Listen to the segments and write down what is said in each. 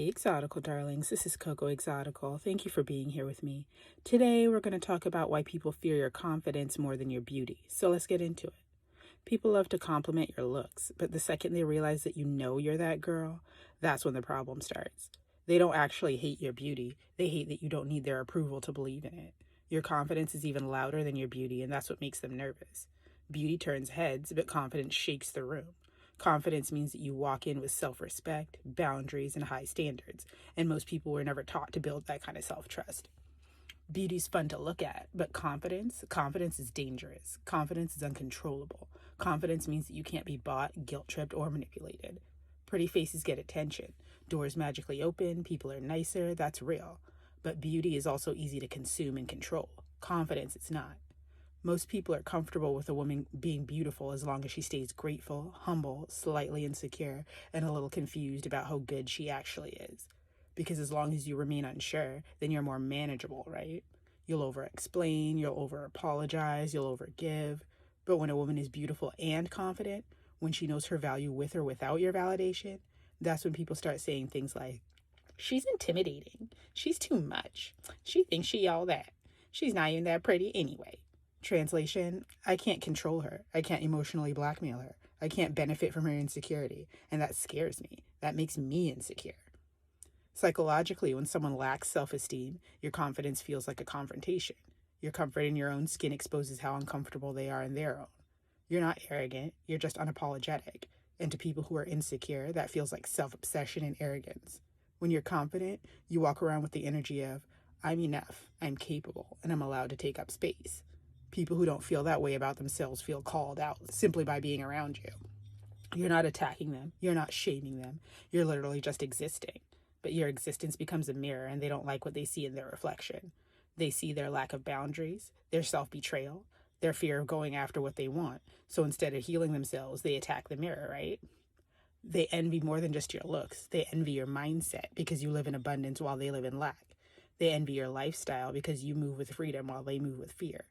Hey, Exotical darlings, this is Coco Exotical. Thank you for being here with me. Today we're going to talk about why people fear your confidence more than your beauty. So let's get into it. People love to compliment your looks, but the second they realize that you know you're that girl, that's when the problem starts. They don't actually hate your beauty. They hate that you don't need their approval to believe in it. Your confidence is even louder than your beauty, and that's what makes them nervous. Beauty turns heads, but confidence shakes the room. Confidence means that you walk in with self-respect, boundaries, and high standards, and most people were never taught to build that kind of self-trust. Beauty's fun to look at, but confidence is dangerous. Confidence is uncontrollable. Confidence means that you can't be bought, guilt-tripped, or manipulated. Pretty faces get attention. Doors magically open, people are nicer, that's real. But beauty is also easy to consume and control. Confidence, it's not. Most people are comfortable with a woman being beautiful as long as she stays grateful, humble, slightly insecure, and a little confused about how good she actually is. Because as long as you remain unsure, then you're more manageable, right? You'll over-explain, you'll over-apologize, you'll over-give. But when a woman is beautiful and confident, when she knows her value with or without your validation, that's when people start saying things like, she's intimidating, she's too much, she thinks she all that, she's not even that pretty anyway. Translation, I can't control her. I can't emotionally blackmail her. I can't benefit from her insecurity. And that scares me. That makes me insecure. Psychologically, when someone lacks self-esteem, your confidence feels like a confrontation. Your comfort in your own skin exposes how uncomfortable they are in their own. You're not arrogant. You're just unapologetic. And to people who are insecure, that feels like self-obsession and arrogance. When you're confident, you walk around with the energy of, I'm enough, I'm capable, and I'm allowed to take up space. People who don't feel that way about themselves feel called out simply by being around you. You're not attacking them. You're not shaming them. You're literally just existing. But your existence becomes a mirror, and they don't like what they see in their reflection. They see their lack of boundaries, their self-betrayal, their fear of going after what they want. So instead of healing themselves, they attack the mirror, right? They envy more than just your looks. They envy your mindset because you live in abundance while they live in lack. They envy your lifestyle because you move with freedom while they move with fear.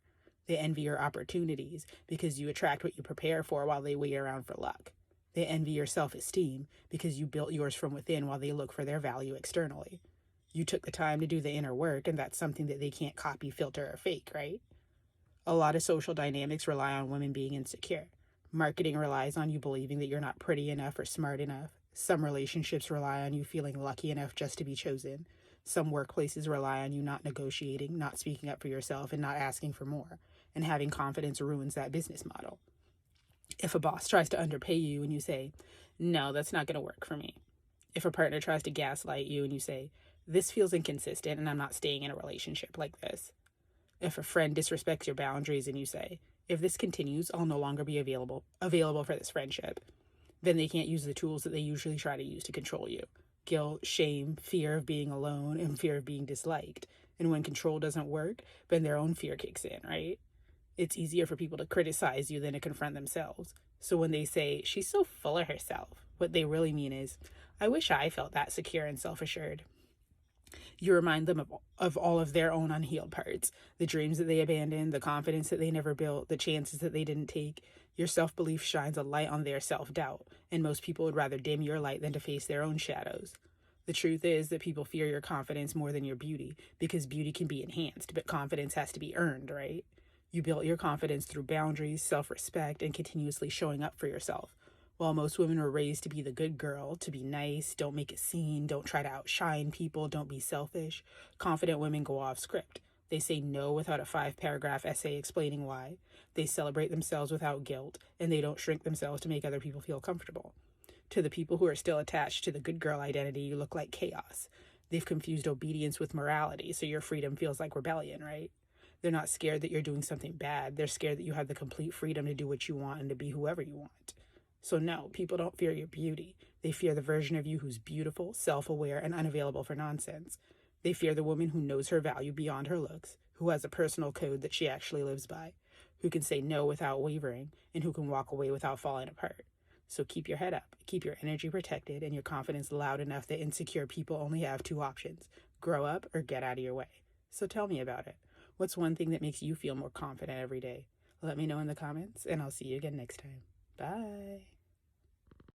They envy your opportunities because you attract what you prepare for while they wait around for luck. They envy your self-esteem because you built yours from within while they look for their value externally. You took the time to do the inner work, and that's something that they can't copy, filter, or fake, right? A lot of social dynamics rely on women being insecure. Marketing relies on you believing that you're not pretty enough or smart enough. Some relationships rely on you feeling lucky enough just to be chosen. Some workplaces rely on you not negotiating, not speaking up for yourself, and not asking for more. And having confidence ruins that business model. If a boss tries to underpay you and you say, no, that's not going to work for me. If a partner tries to gaslight you and you say, this feels inconsistent and I'm not staying in a relationship like this. If a friend disrespects your boundaries and you say, if this continues, I'll no longer be available for this friendship. Then they can't use the tools that they usually try to use to control you. Guilt, shame, fear of being alone, and fear of being disliked. And when control doesn't work, then their own fear kicks in, right? It's easier for people to criticize you than to confront themselves. So when they say, she's so full of herself, what they really mean is, I wish I felt that secure and self-assured. You remind them of all of their own unhealed parts, the dreams that they abandoned, the confidence that they never built, the chances that they didn't take. Your self-belief shines a light on their self-doubt, and most people would rather dim your light than to face their own shadows. The truth is that people fear your confidence more than your beauty, because beauty can be enhanced, but confidence has to be earned, right? You built your confidence through boundaries, self-respect, and continuously showing up for yourself. While most women were raised to be the good girl, to be nice, don't make a scene, don't try to outshine people, don't be selfish, confident women go off script. They say no without a 5-paragraph essay explaining why. They celebrate themselves without guilt, and they don't shrink themselves to make other people feel comfortable. To the people who are still attached to the good girl identity, you look like chaos. They've confused obedience with morality, so your freedom feels like rebellion, right? They're not scared that you're doing something bad. They're scared that you have the complete freedom to do what you want and to be whoever you want. So no, people don't fear your beauty. They fear the version of you who's beautiful, self-aware, and unavailable for nonsense. They fear the woman who knows her value beyond her looks, who has a personal code that she actually lives by, who can say no without wavering, and who can walk away without falling apart. So keep your head up, keep your energy protected, and your confidence loud enough that insecure people only have 2 options: grow up or get out of your way. So tell me about it. What's one thing that makes you feel more confident every day? Let me know in the comments, and I'll see you again next time. Bye.